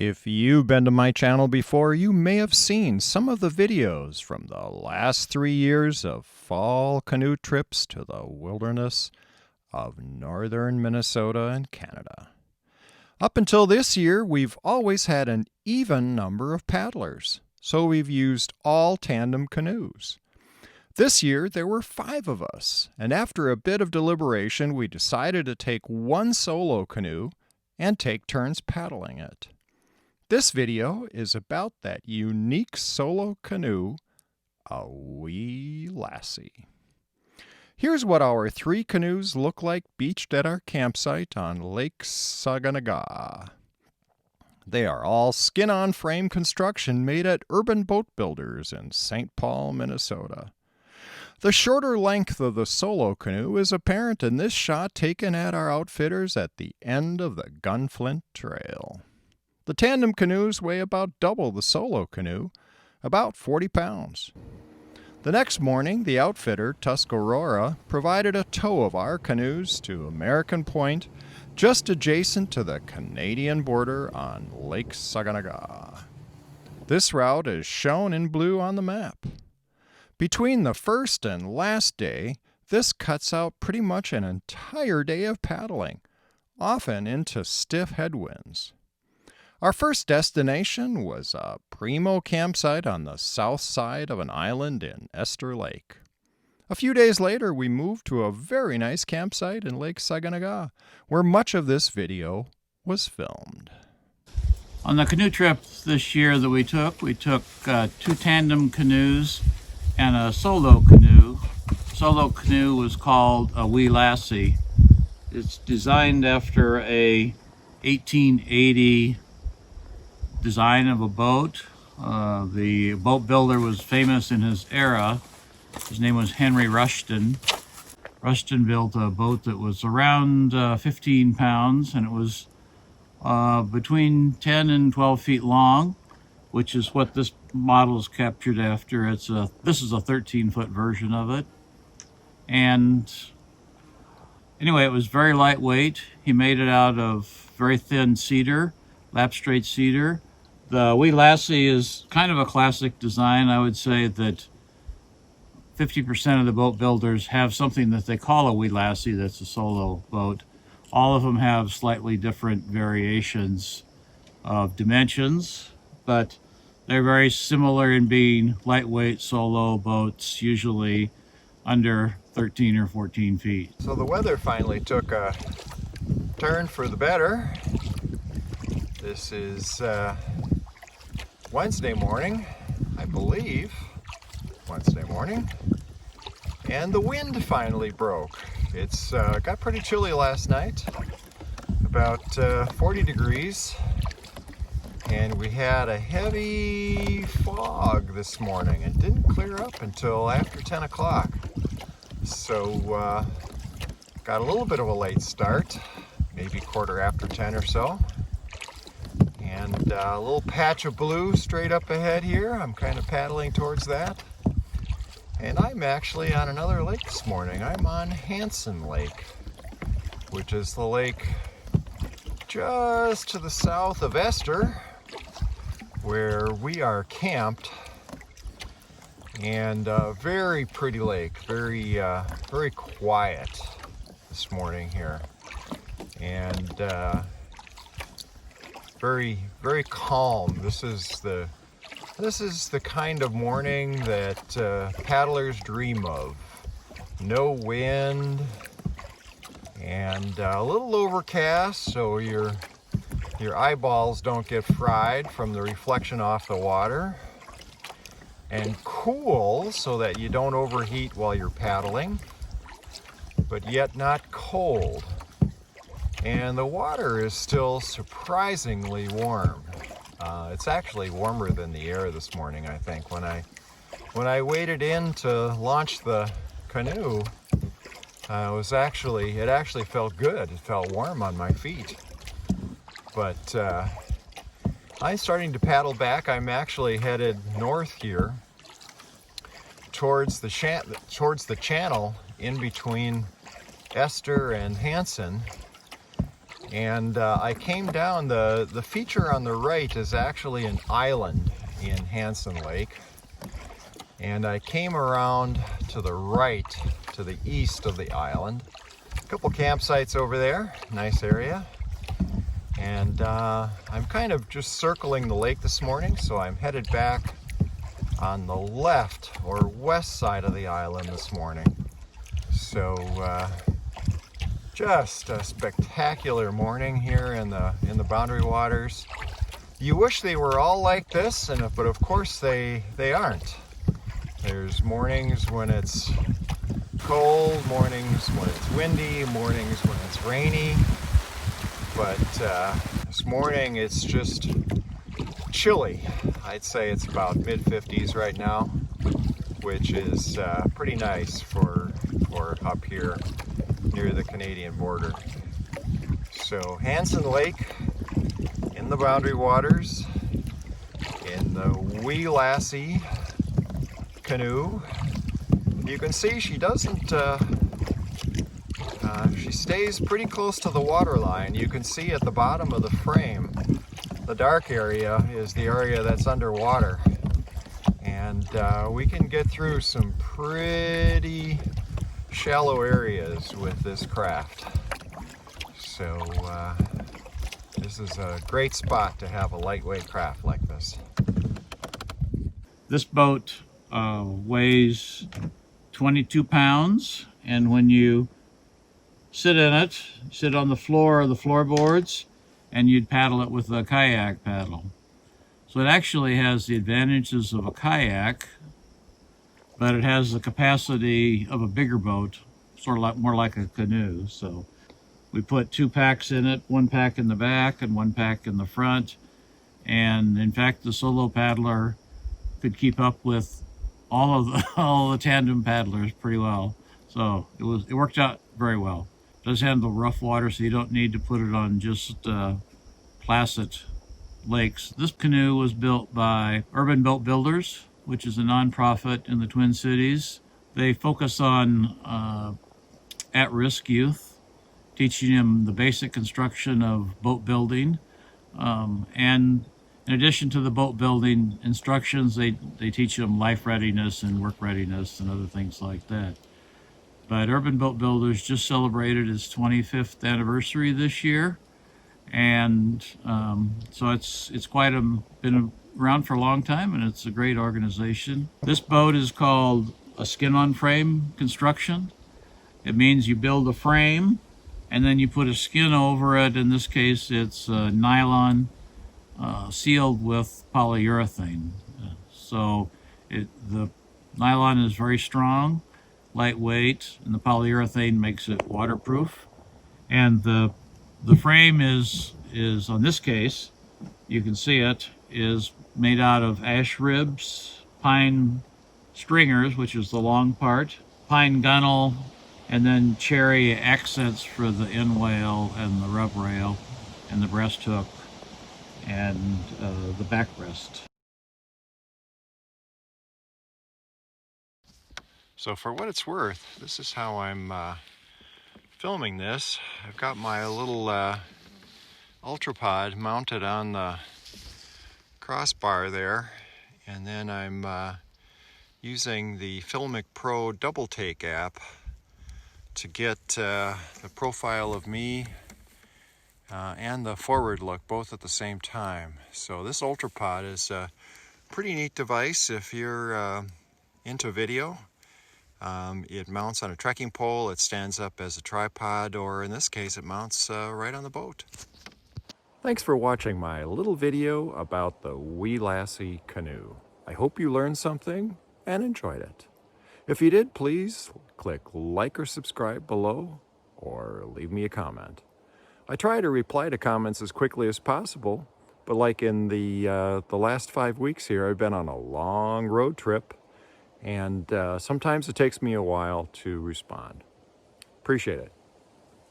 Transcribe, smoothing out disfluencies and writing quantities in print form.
If you've been to my channel before, you may have seen some of the videos from the last 3 years of fall canoe trips to the wilderness of northern Minnesota and Canada. Up until this year, we've always had an even number of paddlers, so we've used all tandem canoes. This year, there were 5 of us, and after a bit of deliberation, we decided to take one solo canoe and take turns paddling it. This video is about that unique solo canoe, a Wee Lassie. Here's what our 3 canoes look like beached at our campsite on Lake Saganaga. They are all skin-on-frame construction made at Urban Boat Builders in St. Paul, Minnesota. The shorter length of the solo canoe is apparent in this shot taken at our outfitters at the end of the Gunflint Trail. The tandem canoes weigh about double the solo canoe, about 40 pounds. The next morning, the outfitter, Tuscarora, provided a tow of our canoes to American Point, just adjacent to the Canadian border on Lake Saganaga. This route is shown in blue on the map. Between the first and last day, this cuts out pretty much an entire day of paddling, often into stiff headwinds. Our first destination was a primo campsite on the south side of an island in Esther Lake. A few days later, we moved to a very nice campsite in Lake Saganaga, where much of this video was filmed. On the canoe trip this year that we took 2 tandem canoes and a solo canoe. Solo canoe was called a Wee Lassie. It's designed after a 1880 design of a boat. The boat builder was famous in his era. His name was Henry Rushton. Rushton built a boat that was around 15 pounds, and it was between 10 and 12 feet long, which is what this model is captured after. This is a 13-foot version of it. And anyway, it was very lightweight. He made it out of very thin cedar, lap straight cedar. The Wee Lassie is kind of a classic design. I would say that 50% of the boat builders have something that they call a Wee Lassie that's a solo boat. All of them have slightly different variations of dimensions, but they're very similar in being lightweight solo boats, usually under 13 or 14 feet. So the weather finally took a turn for the better. This is Wednesday morning, I believe, Wednesday morning, and the wind finally broke. It's got pretty chilly last night, about 40 degrees, and we had a heavy fog this morning. It didn't clear up until after 10 o'clock, so got a little bit of a late start, maybe quarter after 10 or so. And a little patch of blue straight up ahead here. I'm kind of paddling towards that. And I'm actually on another lake this morning. I'm on Hanson Lake, which is the lake just to the south of Esther, where we are camped. And a very pretty lake, very quiet this morning here. And very calm. This is the kind of morning that paddlers dream of. No wind and a little overcast, so your eyeballs don't get fried from the reflection off the water. And cool, so that you don't overheat while you're paddling, but yet not cold. And the water is still surprisingly warm. It's actually warmer than the air this morning, I think. When I waded in to launch the canoe, it actually felt good. It felt warm on my feet. But I'm starting to paddle back. I'm actually headed north here towards the channel in between Esther and Hanson. And I came down, the feature on the right is actually an island in Hanson Lake. And I came around to the right, to the east of the island. A couple campsites over there, nice area. And I'm kind of just circling the lake this morning, so I'm headed back on the left or west side of the island this morning. So just a spectacular morning here in the Boundary Waters. You wish they were all like this, but of course they aren't. There's mornings when it's cold, mornings when it's windy, mornings when it's rainy. But this morning it's just chilly. I'd say it's about mid-50s right now, which is pretty nice for up here near the Canadian border. So Hanson Lake in the Boundary Waters in the Wee Lassie canoe. You can see she doesn't, she stays pretty close to the water line. You can see at the bottom of the frame, the dark area is the area that's underwater. And we can get through some pretty shallow areas with this craft. So this is a great spot to have a lightweight craft like this. This boat weighs 22 pounds, and when you sit in it, sit on the floor or the floorboards, and you'd paddle it with a kayak paddle. So it actually has the advantages of a kayak, but it has the capacity of a bigger boat, sort of more like a canoe. So we put 2 packs in it, 1 pack in the back and 1 pack in the front. And in fact, the solo paddler could keep up with all the tandem paddlers pretty well. So it worked out very well. It does handle rough water, so you don't need to put it on just placid lakes. This canoe was built by Urban Boat Builders, which is a nonprofit in the Twin Cities. They focus on at-risk youth, teaching them the basic construction of boat building. And in addition to the boat building instructions, they teach them life readiness and work readiness and other things like that. But Urban Boat Builders just celebrated its 25th anniversary this year. And so it's quite been around for a long time, and it's a great organization. This boat is called a skin-on-frame construction. It means you build a frame and then you put a skin over it. In this case, it's nylon sealed with polyurethane. So the nylon is very strong, lightweight, and the polyurethane makes it waterproof. And the frame is on this case, you can see it, is made out of ash ribs, pine stringers, which is the long part, pine gunnel, and then cherry accents for the end whale and the rub rail and the breast hook and the back rest. So for what it's worth, this is how I'm filming this. I've got my little ultrapod mounted on the crossbar there, and then I'm using the Filmic Pro Double Take app to get the profile of me and the forward look both at the same time. So this ultrapod is a pretty neat device if you're into video. It mounts on a trekking pole, it stands up as a tripod, or in this case it mounts right on the boat. Thanks for watching my little video about the Wee Lassie canoe. I hope you learned something and enjoyed it. If you did, please click like or subscribe below, or leave me a comment. I try to reply to comments as quickly as possible, but like in the last 5 weeks here, I've been on a long road trip, and sometimes it takes me a while to respond. Appreciate it.